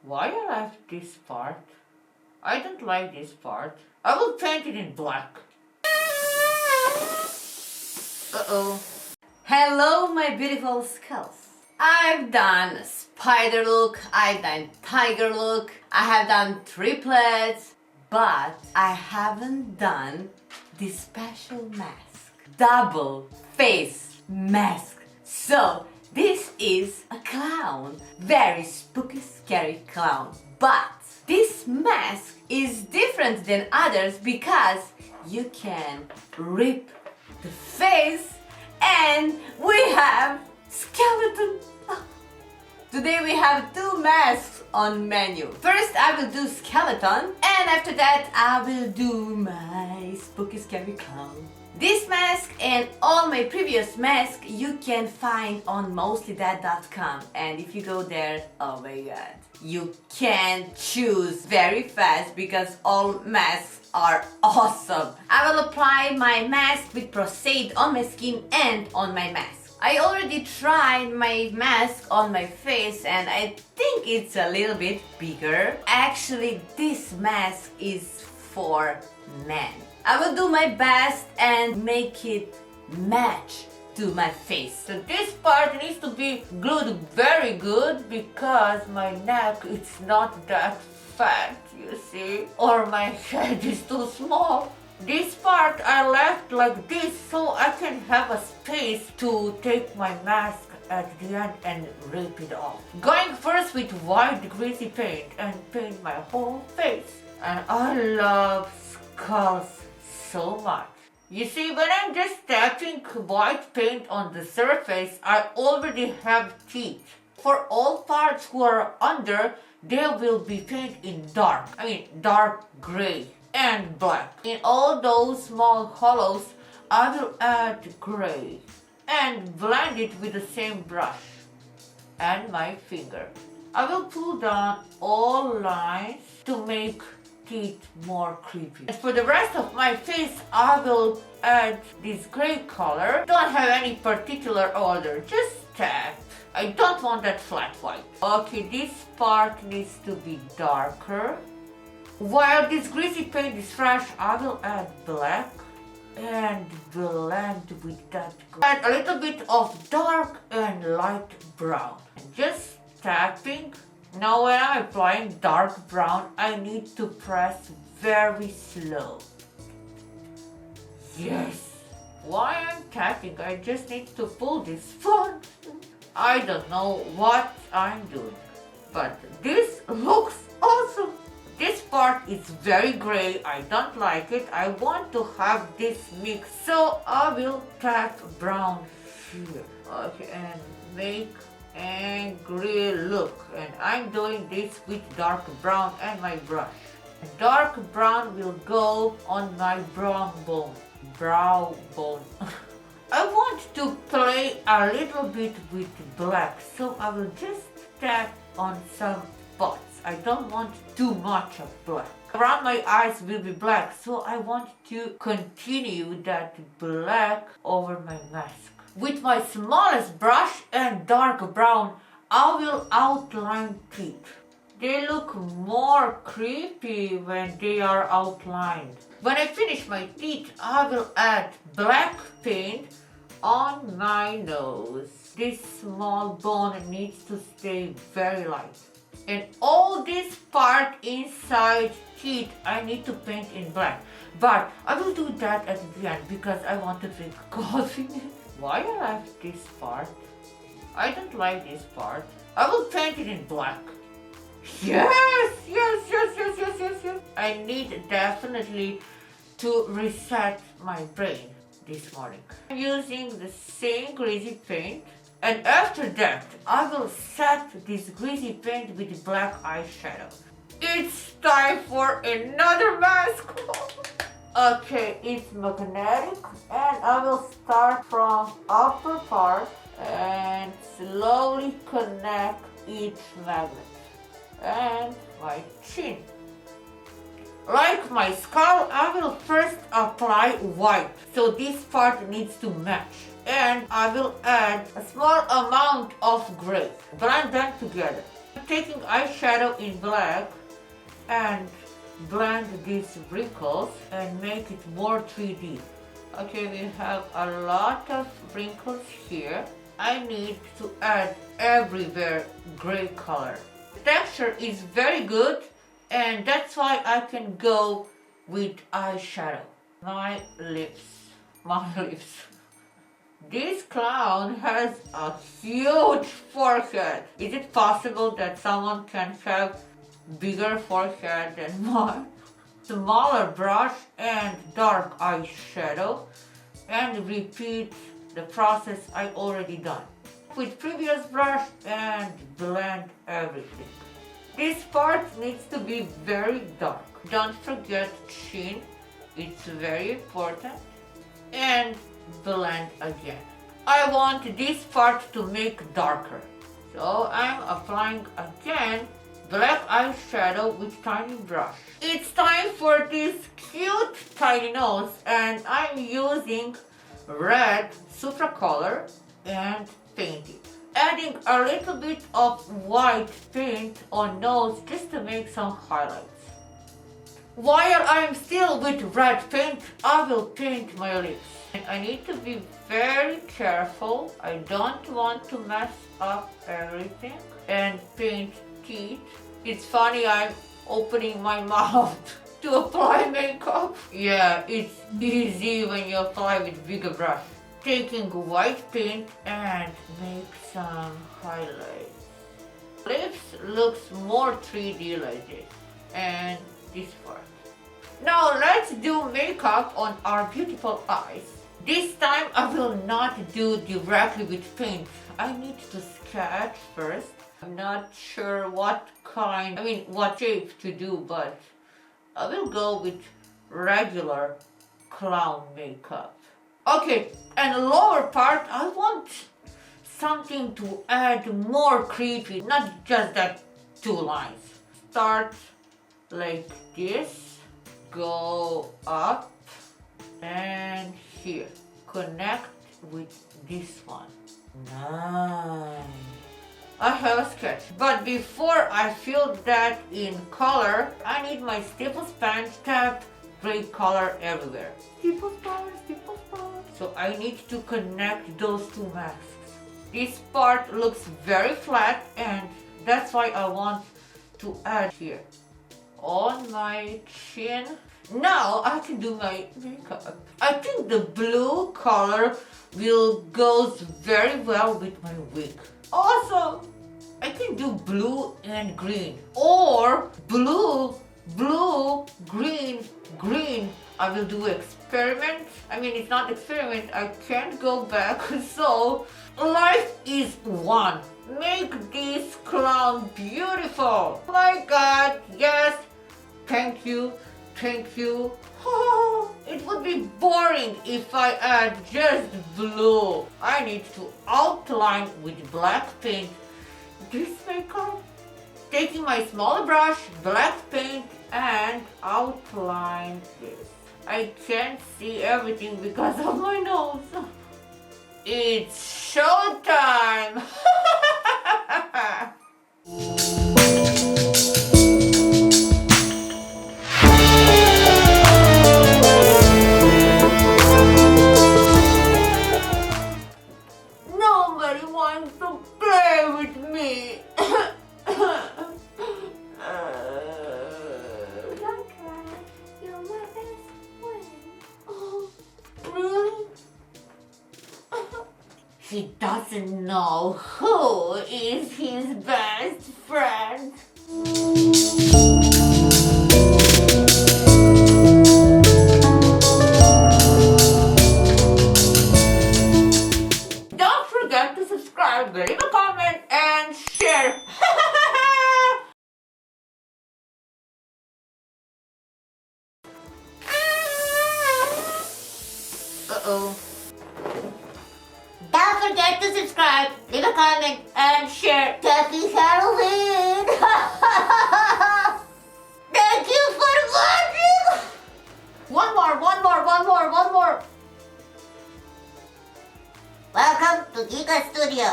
Why I left this part? I don't like this part. I will paint it in black. Uh-oh. Hello, my beautiful skulls. I've done spider look, I've done tiger look, I have done triplets, but I haven't done this special mask. Double face mask. So, this is a clown. Very spooky, scary clown. But this mask is different than others because you can rip the face and we have skeleton. Today we have two masks on menu. First I will do skeleton and after that I will do my spooky scary clown. This mask and all my previous masks you can find on mostlythat.com, and if you go there, oh my god, you can choose very fast because all masks are awesome. I will apply my mask with prosthetic on my skin and on my mask. I already tried my mask on my face and I think it's a little bit bigger. Actually, this mask is for men. I will do my best and make it match to my face. So this part needs to be glued very good because my neck is not that fat, you see, or my head is too small. This part I left like this so I can have a space to take my mask at the end and rip it off. Going first with white greasy paint and paint my whole face. And I love skulls so much. You see, when I'm just tapping white paint on the surface, I already have teeth. For all parts who are under, there will be paint in dark gray and black. In all those small hollows, I will add gray and blend it with the same brush and my finger. I will pull down all lines to make teeth more creepy. As for the rest of my face, I will add this gray color. Don't have any particular order, just tap. I don't want that flat white. Okay, this part needs to be darker. While this greasy paint is fresh, I will add black and blend with that. Add a little bit of dark and light brown. Just tapping. Now when I'm applying dark brown, I need to press very slow. Yes. While I'm tapping, I just need to pull this phone. I don't know what I'm doing, but this looks awesome. This part is very gray, I don't like it. I want to have this mix, so I will tap brown here. Okay, and make angry look. And I'm doing this with dark brown and my brush. Dark brown will go on my brow bone. I want to play a little bit with black, so I will just tap on some spots. I don't want too much of black. Around my eyes will be black, so I want to continue that black over my mask. With my smallest brush and dark brown, I will outline teeth. They look more creepy when they are outlined. When I finish my teeth, I will add black paint on my nose. This small bone needs to stay very light. And all this part inside teeth, I need to paint in black. But I will do that at the end because I want to drink coffee. Why I left this part? I don't like this part. I will paint it in black. Yes. I need definitely to reset my brain this morning. I'm using the same greasy paint. And after that, I will set this greasy paint with black eyeshadow. It's time for another mask. Okay, it's magnetic and I will start from upper part and slowly connect each magnet and my chin. Like my skull, I will first apply white, so this part needs to match. And I will add a small amount of gray. Blend them together. Taking eyeshadow in black and blend these wrinkles and make it more 3D. Okay, we have a lot of wrinkles here. I need to add everywhere gray color. The texture is very good and that's why I can go with eyeshadow. My lips. This clown has a huge forehead. Is it possible that someone can have bigger forehead than mine? Smaller brush and dark eyeshadow and repeat the process I already done with previous brush and blend everything. This part needs to be very dark. Don't forget chin, it's very important, and blend again. I want this part to make darker, so I'm applying again black eyeshadow with tiny brush. It's time for this cute tiny nose and I'm using red Supracolor and paint it. Adding a little bit of white paint on nose just to make some highlights. While I'm still with red paint, I will paint my lips. And I need to be very careful. I don't want to mess up everything. And paint teeth. It's funny, I'm opening my mouth to apply makeup. Yeah, it's easy when you apply with bigger brush. Taking white paint and make some highlights. Lips looks more 3D like this. And this part. Now let's do makeup on our beautiful eyes. This time I will not do directly with paint. I need to sketch first. I'm not sure what shape to do, but I will go with regular clown makeup. Okay, and lower part, I want something to add more creepy, not just that two lines. Start like this, go up, and here. Connect with this one. Nice. I have a sketch, but before I fill that in color, I need my staples pen to tap gray color everywhere. Staples pen. So I need to connect those two masks. This part looks very flat and that's why I want to add here. On my chin. Now I can do my makeup. I think the blue color will goes very well with my wig. Awesome! I can do blue and green or blue, green. I will do experiment. It's not experiment. I can't go back. So life is one. Make this clown beautiful. Oh my God, yes. Thank you. It would be boring if I add just blue. I need to outline with black paint this makeup. Taking my smaller brush, black paint, and outline this. I can't see everything because of my nose. It's showtime! Nobody wants to play with me. He doesn't know who is his best friend. Don't forget to subscribe, leave a comment, and share. Uh-oh. Don't forget to subscribe, leave a comment, and share. Happy Halloween! Thank you for watching! One more. Welcome to Kika Studio.